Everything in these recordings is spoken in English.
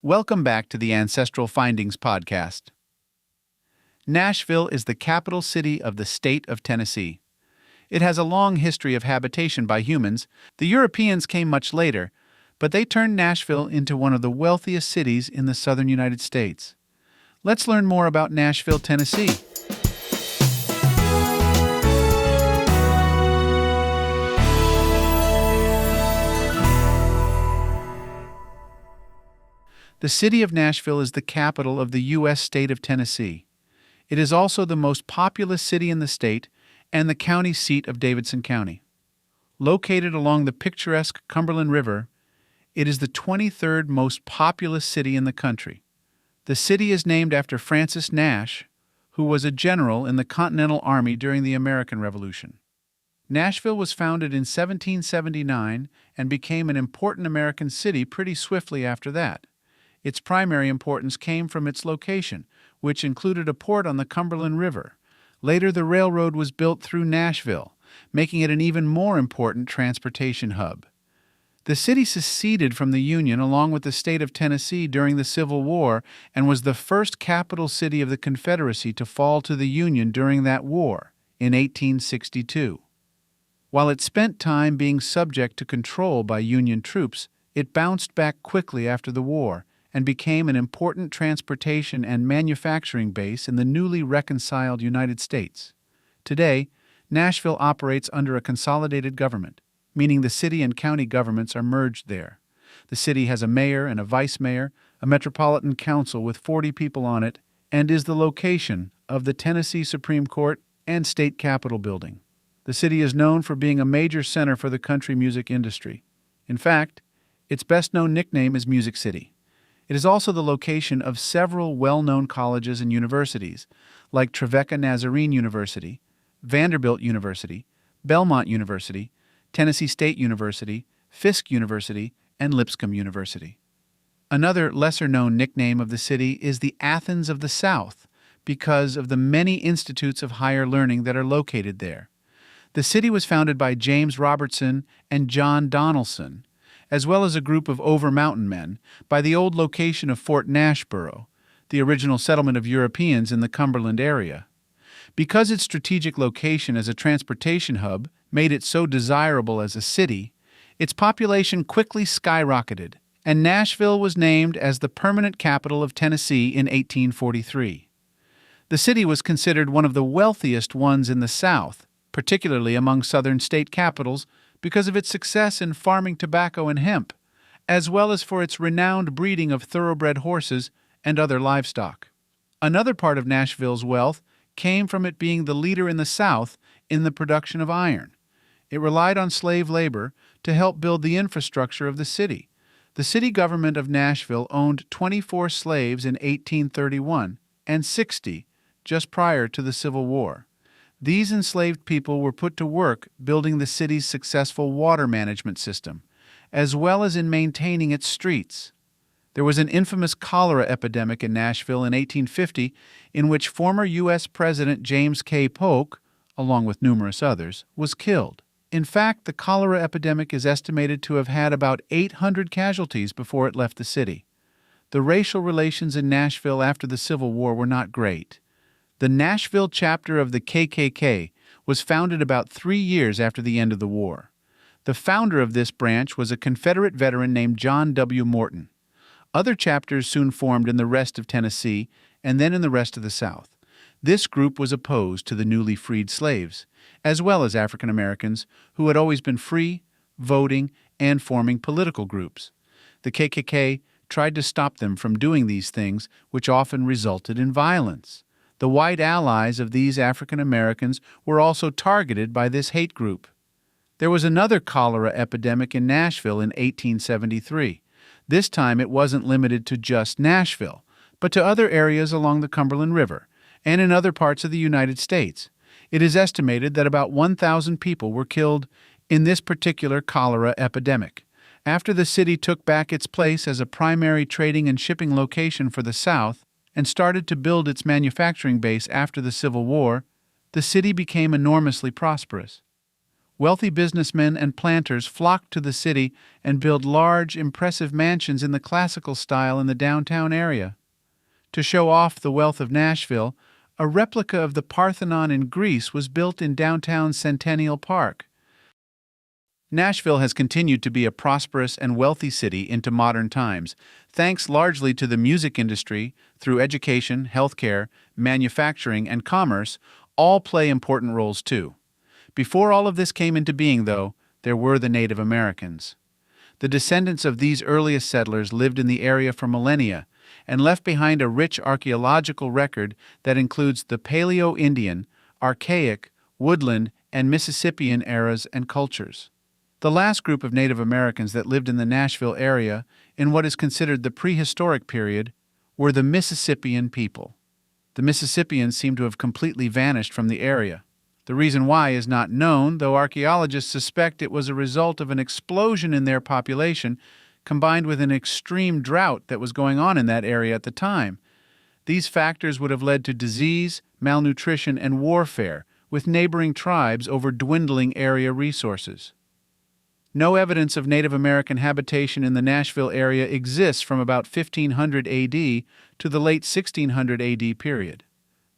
Welcome back to the Ancestral Findings podcast. Nashville is the capital city of the state of Tennessee. It has a long history of habitation by humans. The Europeans came much later, but they turned Nashville into one of the wealthiest cities in the southern United States. Let's learn more about Nashville, Tennessee. The city of Nashville is the capital of the U.S. state of Tennessee. It is also the most populous city in the state and the county seat of Davidson County. Located along the picturesque Cumberland River, it is the 23rd most populous city in the country. The city is named after Francis Nash, who was a general in the Continental Army during the American Revolution. Nashville was founded in 1779 and became an important American city pretty swiftly after that. Its primary importance came from its location, which included a port on the Cumberland River. Later, the railroad was built through Nashville, making it an even more important transportation hub. The city seceded from the Union along with the state of Tennessee during the Civil War and was the first capital city of the Confederacy to fall to the Union during that war, in 1862. While it spent time being subject to control by Union troops, it bounced back quickly after the war and became an important transportation and manufacturing base in the newly reconciled United States. Today, Nashville operates under a consolidated government, meaning the city and county governments are merged there. The city has a mayor and a vice mayor, a metropolitan council with 40 people on it, and is the location of the Tennessee Supreme Court and State Capitol building. The city is known for being a major center for the country music industry. In fact, its best-known nickname is Music City. It is also the location of several well-known colleges and universities, like Trevecca Nazarene University, Vanderbilt University, Belmont University, Tennessee State University, Fisk University, and Lipscomb University. Another lesser-known nickname of the city is the Athens of the South, because of the many institutes of higher learning that are located there. The city was founded by James Robertson and John Donaldson, as well as a group of over-mountain men, by the old location of Fort Nashboro, the original settlement of Europeans in the Cumberland area. Because its strategic location as a transportation hub made it so desirable as a city, its population quickly skyrocketed, and Nashville was named as the permanent capital of Tennessee in 1843. The city was considered one of the wealthiest ones in the South, particularly among southern state capitals, because of its success in farming tobacco and hemp, as well as for its renowned breeding of thoroughbred horses and other livestock. Another part of Nashville's wealth came from it being the leader in the South in the production of iron. It relied on slave labor to help build the infrastructure of the city. The city government of Nashville owned 24 slaves in 1831 and 60 just prior to the Civil War. These enslaved people were put to work building the city's successful water management system, as well as in maintaining its streets. There was an infamous cholera epidemic in Nashville in 1850 in which former U.S. President James K. Polk, along with numerous others, was killed. In fact, the cholera epidemic is estimated to have had about 800 casualties before it left the city. The racial relations in Nashville after the Civil War were not great. The Nashville chapter of the KKK was founded about 3 years after the end of the war. The founder of this branch was a Confederate veteran named John W. Morton. Other chapters soon formed in the rest of Tennessee and then in the rest of the South. This group was opposed to the newly freed slaves, as well as African Americans who had always been free, voting, and forming political groups. The KKK tried to stop them from doing these things, which often resulted in violence. The white allies of these African Americans were also targeted by this hate group. There was another cholera epidemic in Nashville in 1873. This time it wasn't limited to just Nashville, but to other areas along the Cumberland River and in other parts of the United States. It is estimated that about 1,000 people were killed in this particular cholera epidemic. After the city took back its place as a primary trading and shipping location for the South, and started to build its manufacturing base after the Civil War, the city became enormously prosperous. Wealthy businessmen and planters flocked to the city and built large, impressive mansions in the classical style in the downtown area. To show off the wealth of Nashville, a replica of the Parthenon in Greece was built in downtown Centennial Park. Nashville has continued to be a prosperous and wealthy city into modern times, thanks largely to the music industry. Through education, healthcare, manufacturing, and commerce, all play important roles too. Before all of this came into being, though, there were the Native Americans. The descendants of these earliest settlers lived in the area for millennia and left behind a rich archaeological record that includes the Paleo-Indian, Archaic, Woodland, and Mississippian eras and cultures. The last group of Native Americans that lived in the Nashville area in what is considered the prehistoric period were the Mississippian people. The Mississippians seem to have completely vanished from the area. The reason why is not known, though archaeologists suspect it was a result of an explosion in their population combined with an extreme drought that was going on in that area at the time. These factors would have led to disease, malnutrition, and warfare with neighboring tribes over dwindling area resources. No evidence of Native American habitation in the Nashville area exists from about 1500 AD to the late 1600 AD period.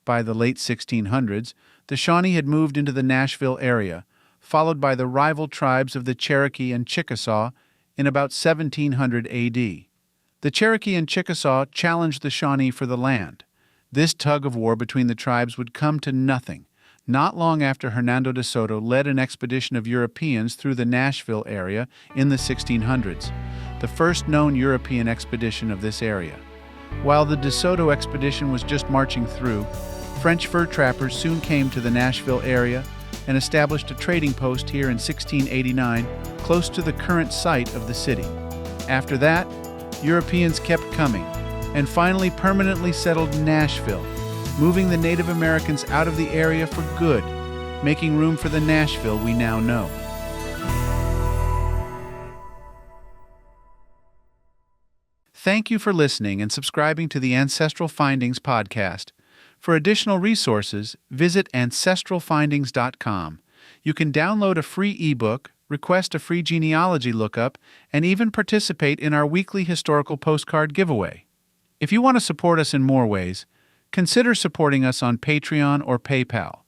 By the late 1600s, the Shawnee had moved into the Nashville area, followed by the rival tribes of the Cherokee and Chickasaw in about 1700 AD. The Cherokee and Chickasaw challenged the Shawnee for the land. This tug of war between the tribes would come to nothing, not long after Hernando de Soto led an expedition of Europeans through the Nashville area in the 1600s, the first known European expedition of this area. While the de Soto expedition was just marching through, French fur trappers soon came to the Nashville area and established a trading post here in 1689, close to the current site of the city. After that, Europeans kept coming and finally permanently settled Nashville, moving the Native Americans out of the area for good, making room for the Nashville we now know. Thank you for listening and subscribing to the Ancestral Findings podcast. For additional resources, visit ancestralfindings.com. You can download a free ebook, request a free genealogy lookup, and even participate in our weekly historical postcard giveaway. If you want to support us in more ways, consider supporting us on Patreon or PayPal.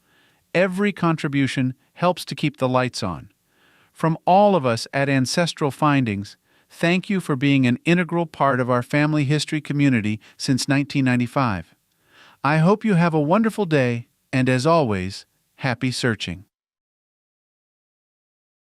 Every contribution helps to keep the lights on. From all of us at Ancestral Findings, thank you for being an integral part of our family history community since 1995. I hope you have a wonderful day, and as always, happy searching.